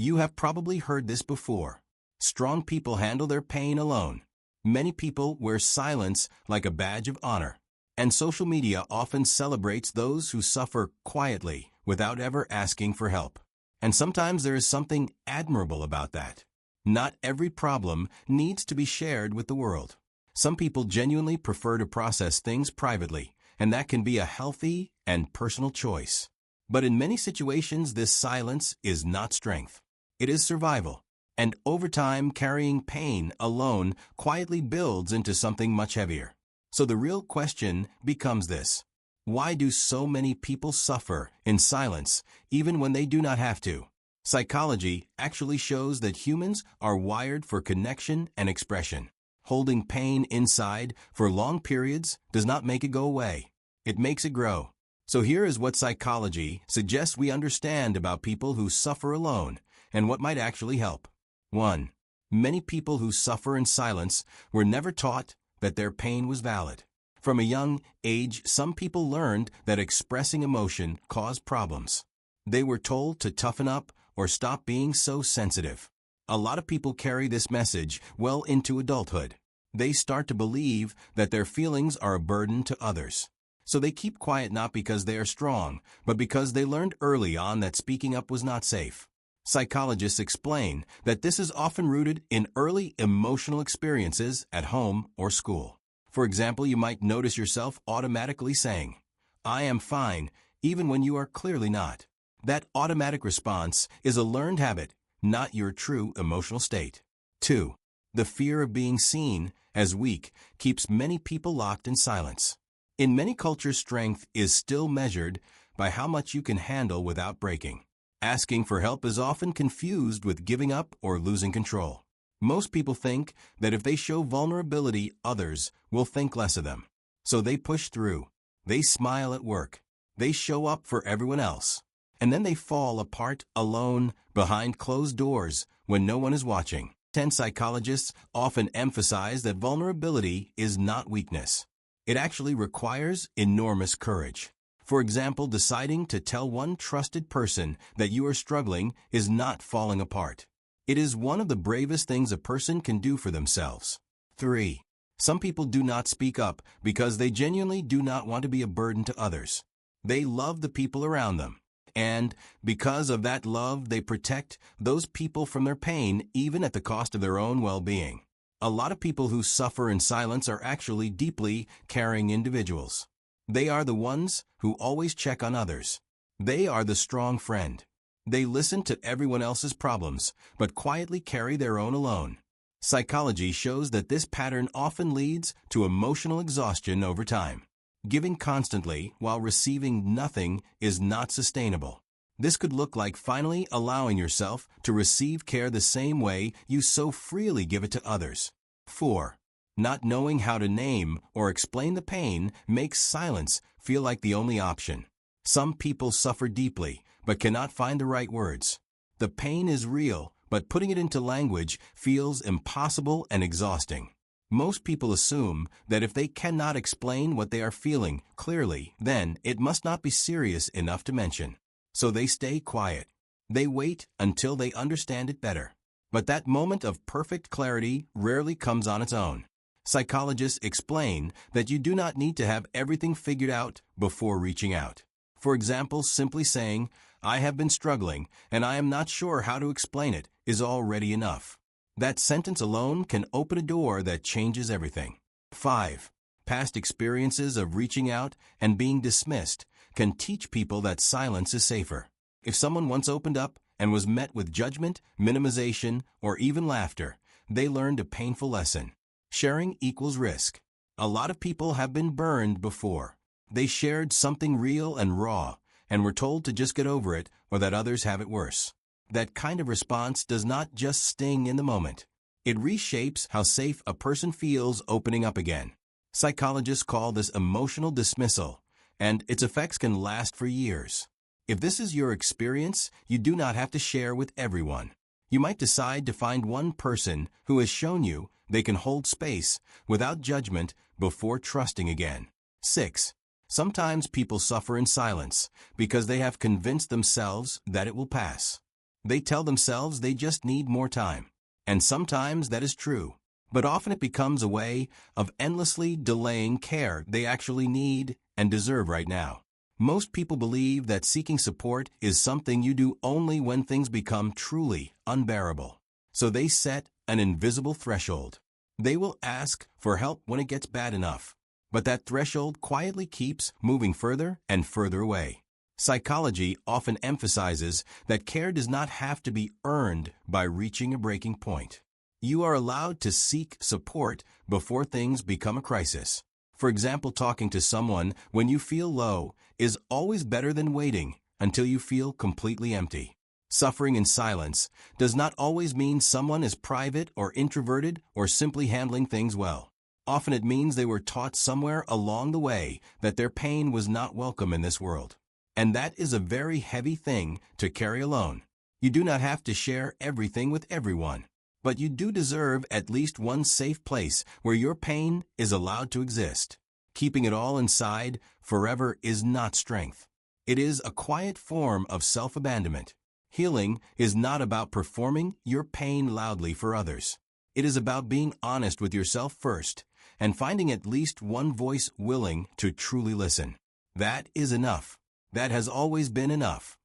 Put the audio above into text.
You have probably heard this before. Strong people handle their pain alone. Many people wear silence like a badge of honor. And social media often celebrates those who suffer quietly without ever asking for help. And sometimes there is something admirable about that. Not every problem needs to be shared with the world. Some people genuinely prefer to process things privately, and that can be a healthy and personal choice. But in many situations, this silence is not strength. It is survival. And over time, carrying pain alone quietly builds into something much heavier. So the real question becomes this: why do so many people suffer in silence even when they do not have to? Psychology actually shows that humans are wired for connection and expression. Holding pain inside for long periods does not make it go away. It makes it grow. So here is what psychology suggests we understand about people who suffer alone and what might actually help. 1. Many people who suffer in silence were never taught that their pain was valid. From a young age, some people learned that expressing emotion caused problems. They were told to toughen up or stop being so sensitive. A lot of people carry this message well into adulthood. They start to believe that their feelings are a burden to others. So they keep quiet not because they are strong, but because they learned early on that speaking up was not safe. Psychologists explain that this is often rooted in early emotional experiences at home or school. For example, you might notice yourself automatically saying, "I am fine," even when you are clearly not. That automatic response is a learned habit, not your true emotional state. 2. The fear of being seen as weak keeps many people locked in silence. In many cultures, strength is still measured by how much you can handle without breaking. Asking for help is often confused with giving up or losing control. Most people think that if they show vulnerability, others will think less of them. So they push through. They smile at work. They show up for everyone else. And then they fall apart alone behind closed doors when no one is watching. Psychologists often emphasize that vulnerability is not weakness. It actually requires enormous courage. For example, deciding to tell one trusted person that you are struggling is not falling apart. It is one of the bravest things a person can do for themselves. 3. Some people do not speak up because they genuinely do not want to be a burden to others. They love the people around them. And because of that love, they protect those people from their pain, even at the cost of their own well-being. A lot of people who suffer in silence are actually deeply caring individuals. They are the ones who always check on others. They are the strong friend. They listen to everyone else's problems, but quietly carry their own alone. Psychology shows that this pattern often leads to emotional exhaustion over time. Giving constantly while receiving nothing is not sustainable. This could look like finally allowing yourself to receive care the same way you so freely give it to others. 4. Not knowing how to name or explain the pain makes silence feel like the only option. Some people suffer deeply but cannot find the right words. The pain is real, but putting it into language feels impossible and exhausting. Most people assume that if they cannot explain what they are feeling clearly, then it must not be serious enough to mention. So they stay quiet. They wait until they understand it better. But that moment of perfect clarity rarely comes on its own. Psychologists explain that you do not need to have everything figured out before reaching out. For example, simply saying, "I have been struggling, and I am not sure how to explain it," is already enough. That sentence alone can open a door that changes everything. 5. Past experiences of reaching out and being dismissed can teach people that silence is safer. If someone once opened up and was met with judgment, minimization, or even laughter, they learned a painful lesson. Sharing equals risk. A lot of people have been burned before. They shared something real and raw and were told to just get over it or that others have it worse. That kind of response does not just sting in the moment. It reshapes how safe a person feels opening up again. Psychologists call this emotional dismissal, and its effects can last for years. If this is your experience, you do not have to share with everyone. You might decide to find one person who has shown you they can hold space without judgment before trusting again. 6. Sometimes people suffer in silence because they have convinced themselves that it will pass. They tell themselves they just need more time. And sometimes that is true. But often it becomes a way of endlessly delaying care they actually need and deserve right now. Most people believe that seeking support is something you do only when things become truly unbearable. So they set an invisible threshold. They will ask for help when it gets bad enough. But that threshold quietly keeps moving further and further away. Psychology often emphasizes that care does not have to be earned by reaching a breaking point. You are allowed to seek support before things become a crisis. For example, talking to someone when you feel low is always better than waiting until you feel completely empty. Suffering in silence does not always mean someone is private or introverted or simply handling things well. Often it means they were taught somewhere along the way that their pain was not welcome in this world. And that is a very heavy thing to carry alone. You do not have to share everything with everyone. But you do deserve at least one safe place where your pain is allowed to exist. Keeping it all inside forever is not strength. It is a quiet form of self-abandonment. Healing is not about performing your pain loudly for others. It is about being honest with yourself first and finding at least one voice willing to truly listen. That is enough. That has always been enough.